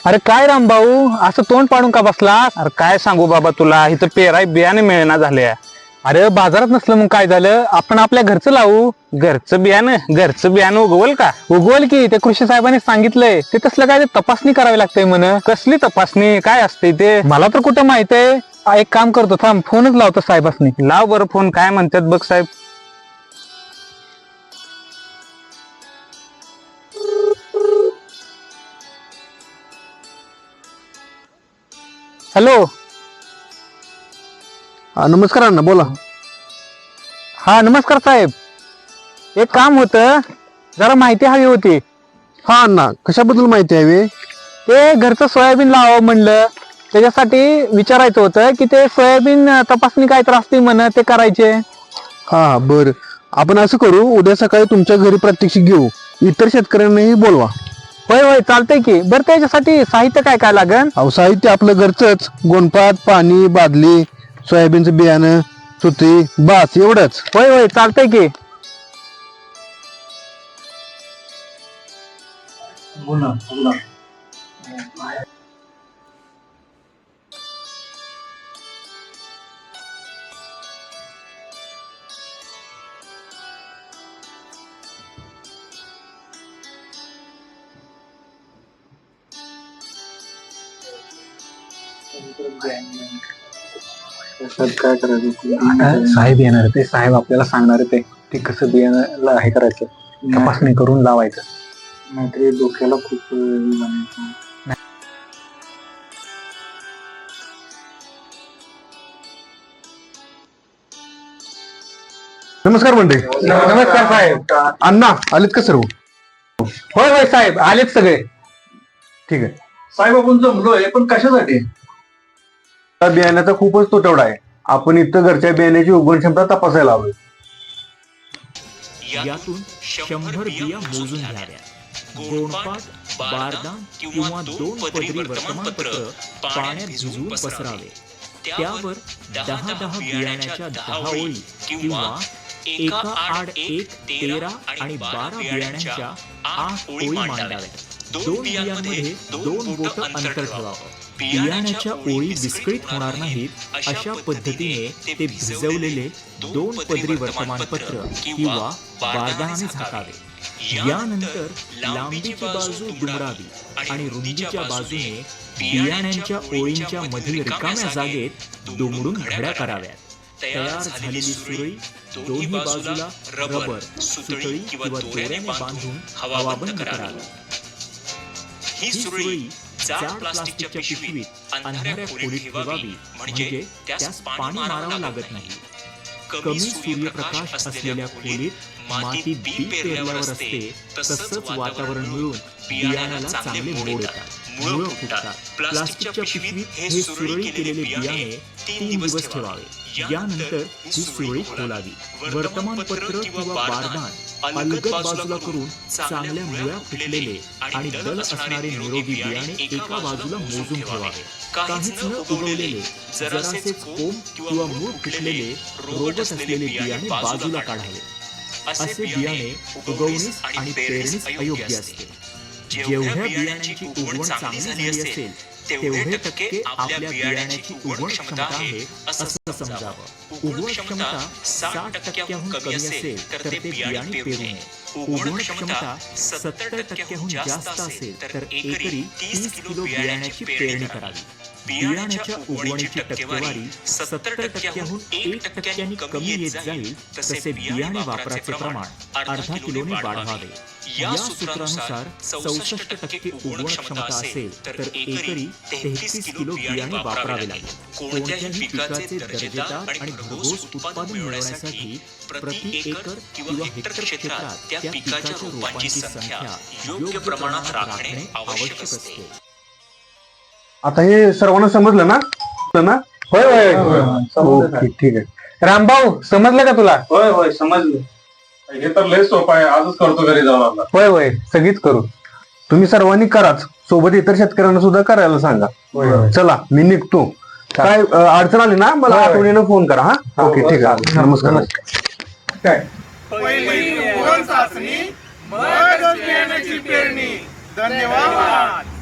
अरे काय रामभाऊ असं तोंड पाडून का बसला? अरे काय सांगू बाबा तुला, इथं पेराय बियाणे मिळेना झाले. अरे बाजारात नसलं मग काय झालं, आपण आपल्या घरचं लावू. घरचं बियाणं उगवल का? उगवल की, ते कृषी साहेबांनी सांगितलंय. ते तसलं काय ते तपासणी करावी लागते म्हण. कसली तपासणी, काय असते ते मला तर कुठं माहित आहे. एक काम करतो थांब, फोनच लावतो साहेबांनी. लाव बरं फोन, काय म्हणतात बघ साहेब. हॅलो. नमस्कार अण्णा, बोला. हा नमस्कार साहेब. एक काम होतं, जरा माहिती हवी होती. हा अण्णा, कशाबद्दल माहिती हवी? ते घरचं सोयाबीन लावावं म्हणलं, त्याच्यासाठी विचारायचं होतं की ते सोयाबीन तपासणी काय तर असते म्हण, ते करायचे. हा बर, आपण असं करू, उद्या सकाळी तुमच्या घरी प्रात्यक्षिक घेऊ. इतर शेतकऱ्यांनाही बोलवा. होय होय चालतंय की. बरं त्याच्यासाठी साहित्य काय काय लागेल? अहो साहित्य आपलं घरचंच, गोणपाट, पाणी, बादली, सोयाबीनचं बियाणं, सुती, बास एवढंच. होय होय चालतंय की. काय करायचं? साहेब येणार, ते साहेब आपल्याला सांगणार ते कसं बियाणं हे करायचं, तपासणी करून लावायचं. नाहीतरी डोक्याला खूप नमस्कार मंडळी. नमस्कार साहेब. अण्णा आलेत का सर्व? होय होय साहेब आलेच सगळे. ठीक आहे साहेब, आपण जमलोय पण कशासाठी? त्या बियाण्याचा खूपच तुटवडा आहे. आपण इथं घरच्या बियाण्याची उगवण क्षमता तपासायला हवी. यातून 100 बिया मोजून घ्याव्या. गोणपाट, बारदान किंवा 2 पदरी वर्तमानपत्र पाण्यात भिजवून पसरावे. त्यावर 10 बियाण्याच्या 10 ओळी किंवा एका आड एक 13 आणि 12 बियाण्यांच्या 8 ओळी मांडाव्यात. 2 बियांमध्ये 2 बोटं अंतर ठेवावं. बियाण्याच्या ओळी विस्कळीत होणार नाहीत अशा पद्धतीने ते भिजवलेले 2 पदरी वर्तमानपत्र किंवा बारदानाने झाकावे. यानंतर लांबीची बाजू दुमडावी आणि रुंदीच्या बाजूने बियाण्यांच्या ओळींच्या मधील रिकाम्या जागेत दुमडून घड्या कराव्यात. तयार झालेली सुरई दोन्ही बाजूला रबर, सुतळी किंवा दोऱ्याने बांधून हवाबंद करावी. ही सुरई जाड प्लास्टिकच्या पिशवीत अंधाऱ्या खोलीत ठेवावी, म्हणजे त्यास पाणी मारावं लागत नाही. कमी सूर्यप्रकाश असलेल्या खोलीत माती बी पेरल्यावर असते तसंच वातावरण मिळून बियाण्याला चांगले मोड येतात, मुळं फुटतात. प्लास्टिकच्या पिशवीत हे सुरळी केलेले बियाणे 3 दिवस ठेवावे. यानंतर ही सुरळी खोलावी. वर्तमानपत्र किंवा बारदान अलगद बाजूला करून चांगल्या मुळ्या फुटलेले आणि दल असणारे निरोगी बियाणे एका बाजूला मोजून ठेवावे. काहीच न उगवलेले, जरासेच कोंब किंवा मूळ फुटलेले, रोगट असलेले बियाणे बाजूला काढावे. असे बियाणे उगवणीस आणि पेरणीस अयोग्य असते. जेवढ्या बियाण्याची उगवण चांगली झाली असेल तेवढे टक्के आपल्या बियाण्याची उगवण क्षमता आहे असं समजावं. उगवण क्षमता 60% कमी असेल तर ते बियाणे पेरू नये. उगवण क्षमता 70% जास्त असेल तर एकरी 30 किलो बियाण्याची पेरणी करावी. बियाण्याच्या उगवणीची टक्केवारी 70%हून 1% कमी येत जाईल तसे बियाणे वापराचे प्रमाण अर्धा किलोने वाढवावे. या सूत्रानुसार 64% उगवण क्षमता असेल तर एकरी 33 किलो बियाणे वापरावे लागेल. कोणत्याही पिकाचे दर्जेदार आणि भरघोस उत्पादन मिळवण्यासाठी प्रति एकर किंवा हेक्टर क्षेत्रात त्या पिकाच्या रोपांची संख्या योग्य प्रमाणात राखणे आवश्यक असते. आता हे सर्वांना समजलं ना? होय होय ओके, ठीक आहे. रामभाऊ समजलं का तुला? होय होय समजलं. हे तर लय सोपं आहे, आजच करतो घरी जाऊन आता. होय होय सगळीच करू. तुम्ही सर्वांनी कराच, सोबत इतर शेतकऱ्यांना सुद्धा करायला सांगा. चला मी निघतो. काय अडचण आली ना मला आठवणीनं फोन करा. हा ओके, ठीक आहे. नमस्कार. काय पहिली उगवण चाचणी, मगच बियाण्याची पेरणी. धन्यवाद.